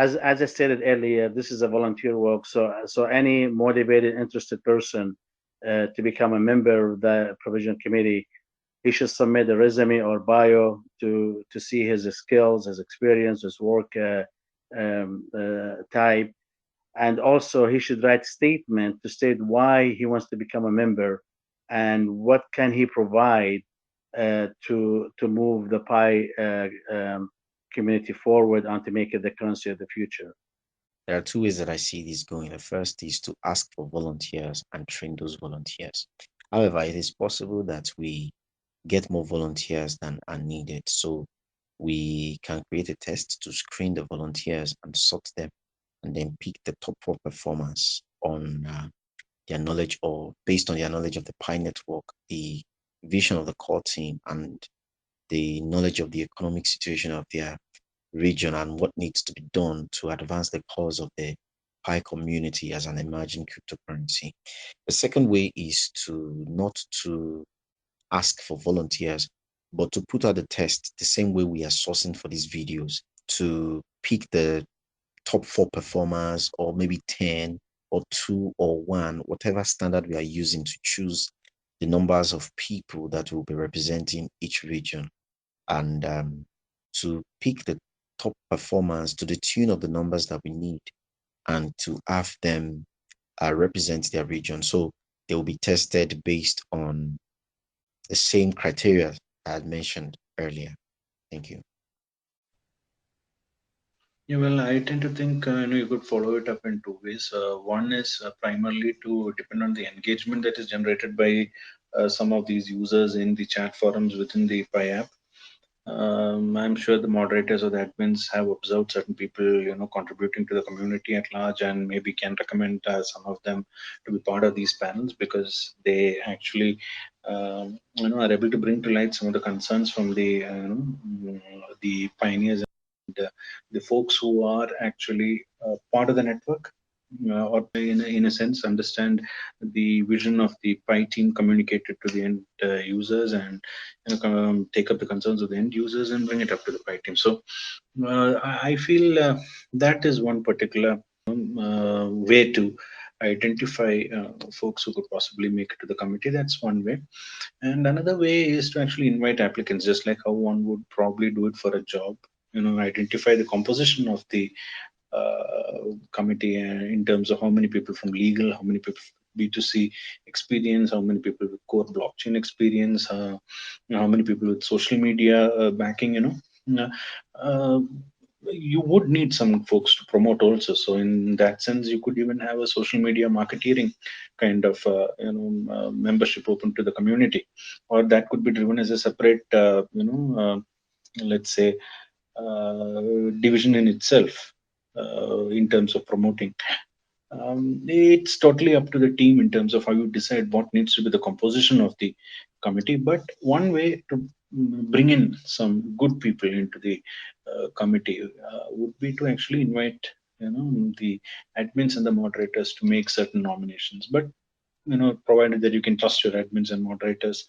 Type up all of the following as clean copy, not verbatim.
as I stated earlier, this is a volunteer work. So any motivated, interested person to become a member of the provision committee, he should submit a resume or bio to see his skills, his experience, his work type, and also he should write statement to state why he wants to become a member and what can he provide to move the Pi community forward and to make it the currency of the future. There are two ways that I see this going. The first is to ask for volunteers and train those volunteers. However, it is possible that we get more volunteers than are needed. So we can create a test to screen the volunteers and sort them, and then pick the top 4 performers on their knowledge, or based on their knowledge of the Pi network, the vision of the core team, and the knowledge of the economic situation of their region and what needs to be done to advance the cause of the Pi community as an emerging cryptocurrency. The second way is to not to ask for volunteers, but to put out the test the same way we are sourcing for these videos, to pick the top 4 performers, or maybe 10 or 2 or 1, whatever standard we are using to choose the numbers of people that will be representing each region, and to pick the top performers to the tune of the numbers that we need, and to have them represent their region. So they will be tested based on the same criteria I had mentioned earlier. Thank you. Yeah, well, I tend to think you could follow it up in two ways. One is primarily to depend on the engagement that is generated by some of these users in the chat forums within the Pi app. I'm sure the moderators or the admins have observed certain people, contributing to the community at large, and maybe can recommend some of them to be part of these panels, because they actually, are able to bring to light some of the concerns from the pioneers and the folks who are actually part of the network, or in a sense understand the vision of the Pi team communicated to the end users, and take up the concerns of the end users and bring it up to the Pi team. So I feel that is one particular way to identify folks who could possibly make it to the committee. That's one way. And another way is to actually invite applicants, just like how one would probably do it for a job. Identify the composition of the committee in terms of how many people from legal, how many people B2C experience, how many people with core blockchain experience, how many people with social media backing. Uh, you would need some folks to promote also. So in that sense, you could even have a social media marketeering kind of membership open to the community, or that could be driven as a separate let's say division in itself in terms of promoting. It's totally up to the team in terms of how you decide what needs to be the composition of the committee. But one way to bring in some good people into the committee would be to actually invite the admins and the moderators to make certain nominations. But provided that you can trust your admins and moderators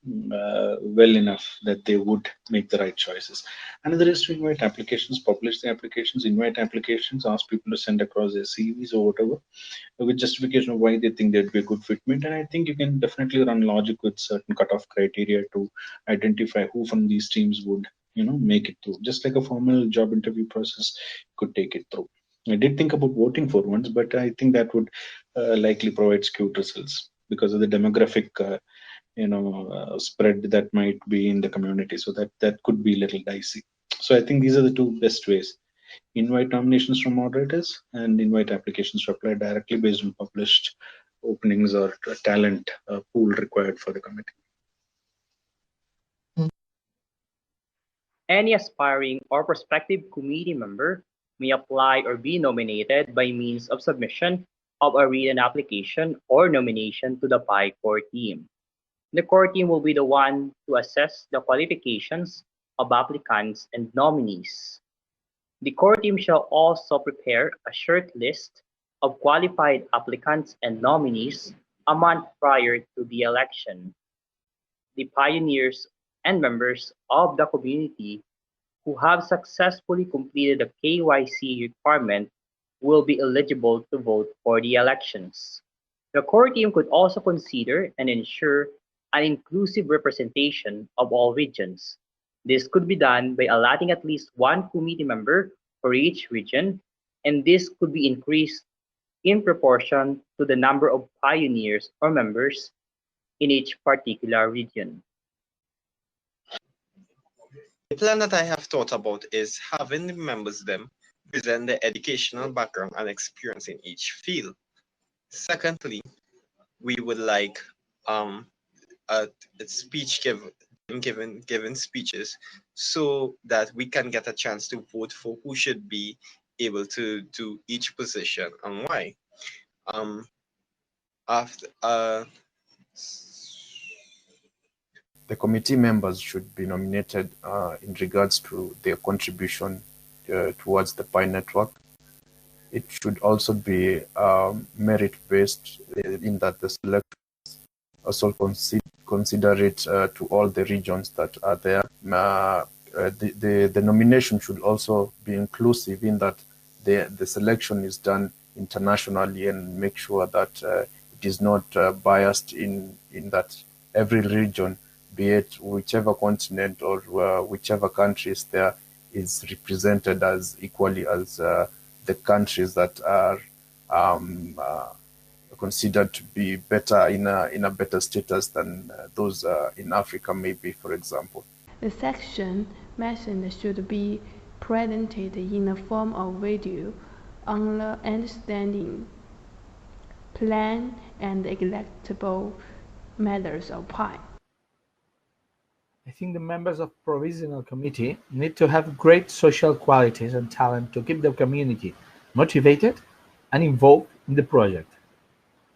well enough that they would make the right choices. Another is to invite applications, publish the applications, invite applications, ask people to send across their CVs or whatever, with justification of why they think they'd be a good fitment. And I think you can definitely run logic with certain cutoff criteria to identify who from these teams would make it through. Just like a formal job interview process could take it through. I did think about voting for once, but I think that would likely provide skewed results because of the demographic spread that might be in the community. So that could be a little dicey. So I think these are the two best ways: invite nominations from moderators and invite applications to apply directly based on published openings or talent pool required for the committee. Any aspiring or prospective committee member may apply or be nominated by means of submission of a written application or nomination to the Pi core team. The core team will be the one to assess the qualifications of applicants and nominees. The core team shall also prepare a short list of qualified applicants and nominees a month prior to the election. The pioneers and members of the community who have successfully completed the KYC requirement will be eligible to vote for the elections. The core team could also consider and ensure an inclusive representation of all regions. This could be done by allotting at least one committee member for each region, and this could be increased in proportion to the number of pioneers or members in each particular region. The plan that I have thought about is having the members them present their educational background and experience in each field. Secondly, we would like a speech given speeches so that we can get a chance to vote for who should be able to do each position and why. After The committee members should be nominated in regards to their contribution towards the Pi network. It should also be merit-based in that the selection also considerate to all the regions that are there. The nomination should also be inclusive in that the selection is done internationally and make sure that it is not biased in that every region, be it whichever continent or whichever countries there, is represented as equally as the countries that are considered to be better in a better status than those in Africa, maybe, for example. The section mentioned should be presented in the form of video on the understanding, plan, and electable methods of Pi. I think the members of Provisional Committee need to have great social qualities and talent to keep the community motivated and involved in the project.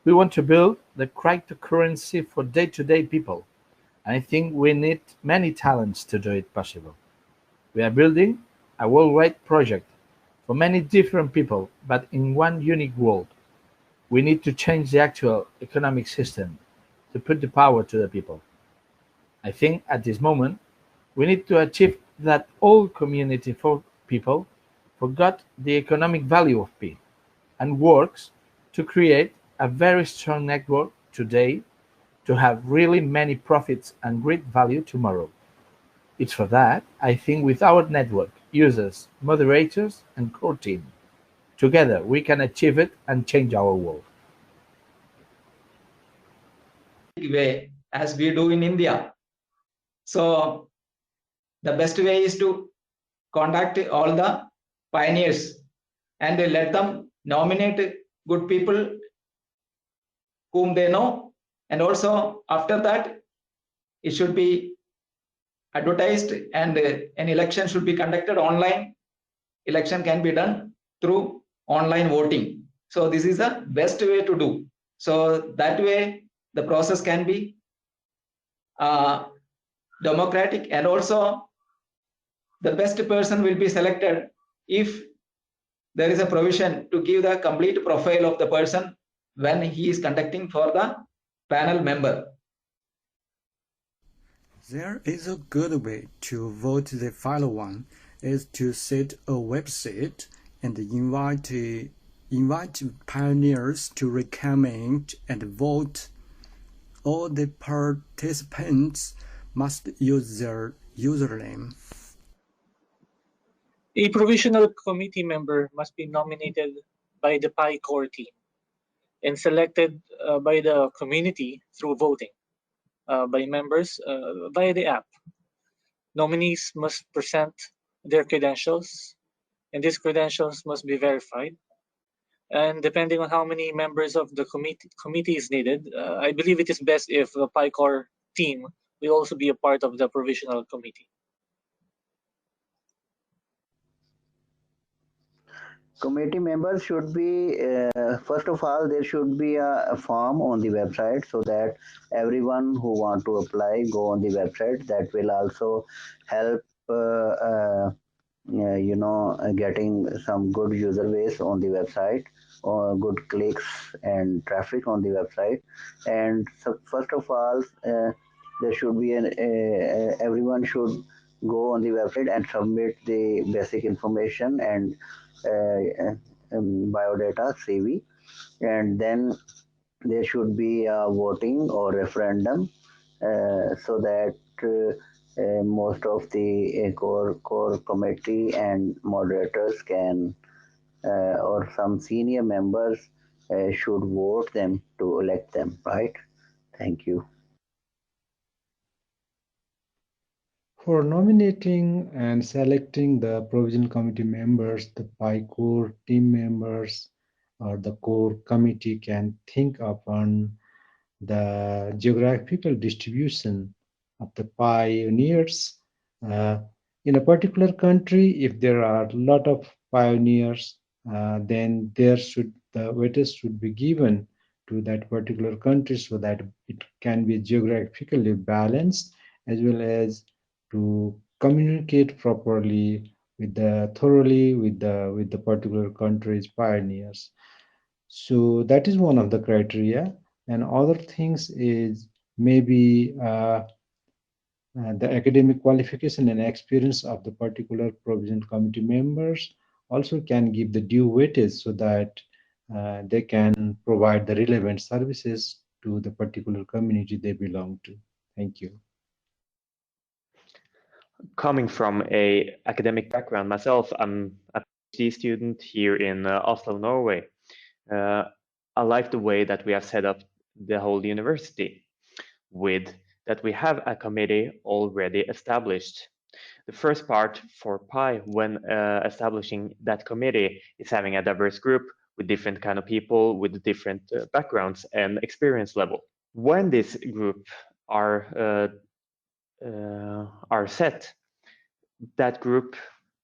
We want to build the cryptocurrency for day-to-day people, and I think we need many talents to do it possible. We are building a worldwide project for many different people, but in one unique world. We need to change the actual economic system to put the power to the people. I think at this moment, we need to achieve that all community people forgot the economic value of Pi and works to create a very strong network today to have really many profits and great value tomorrow. It's for that, I think with our network, users, moderators, and core team, together we can achieve it and change our world. Way as we do in India. So the best way is to contact all the pioneers and let them nominate good people whom they know, and also after that it should be advertised and an election should be conducted online. Election can be done through online voting. So this is the best way to do. So that way the process can be democratic, and also the best person will be selected if there is a provision to give the complete profile of the person when he is conducting for the panel member. There is a good way to vote. The final one is to set a website and invite pioneers to recommend and vote. All the participants must use their username. A provisional committee member must be nominated by the Pi core team and selected by the community through voting by members via the app. Nominees must present their credentials, and these credentials must be verified. And depending on how many members of the committee is needed, I believe it is best if the Pi core team will also be a part of the provisional committee. Committee members should be, first of all, there should be a form on the website so that everyone who want to apply go on the website. That will also help, getting some good user base on the website, or good clicks and traffic on the website. And so first of all, there should be everyone should go on the website and submit the basic information and biodata CV, and then there should be a voting or referendum so that most of the core committee and moderators can or some senior members should vote them to elect them, right? Thank you. For nominating and selecting the provisional committee members, the PI core team members or the core committee can think upon the geographical distribution of the pioneers in a particular country. If there are a lot of pioneers, then the weightage should be given to that particular country so that it can be geographically balanced, as well as to communicate properly thoroughly with the particular country's pioneers. So that is one of the criteria. And other things is maybe the academic qualification and experience of the particular provisional committee members also can give the due weightage so that they can provide the relevant services to the particular community they belong to. Thank you. Coming from a academic background myself, I'm a PhD student here in Oslo, Norway. I like the way that we have set up the whole university with that we have a committee already established. The first part for PI when establishing that committee is having a diverse group with different kind of people with different backgrounds and experience level. When this group are set, that group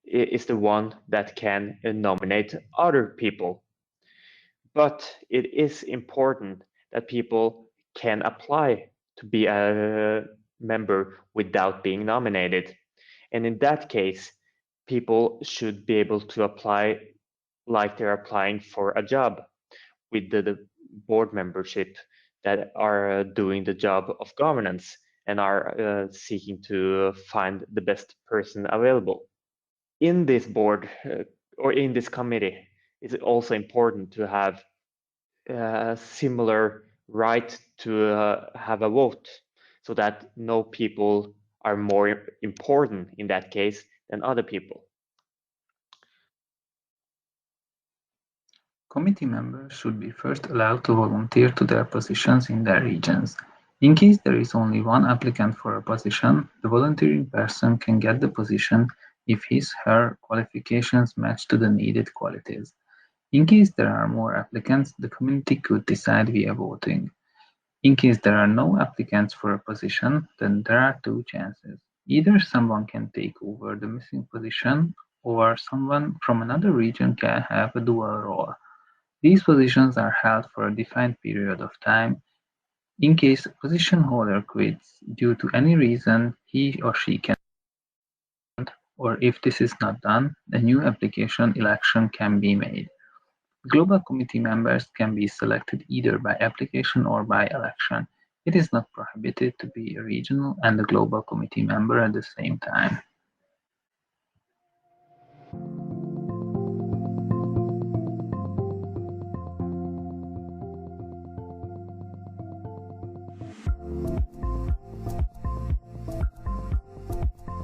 is the one that can nominate other people. But it is important that people can apply to be a member without being nominated. And in that case, people should be able to apply like they're applying for a job with the board membership that are doing the job of governance and are seeking to find the best person available. In this board or in this committee, it's also important to have a similar right to have a vote so that no people are more important in that case than other people. Committee members should be first allowed to volunteer to their positions in their regions. In case there is only one applicant for a position, the volunteering person can get the position if his/her qualifications match to the needed qualities. In case there are more applicants, the committee could decide via voting. In case there are no applicants for a position, then there are two chances. Either someone can take over the missing position, or someone from another region can have a dual role. These positions are held for a defined period of time. In case a position holder quits due to any reason, he or she can, or if this is not done, a new application election can be made. Global committee members can be selected either by application or by election. It is not prohibited to be a regional and a global committee member at the same time.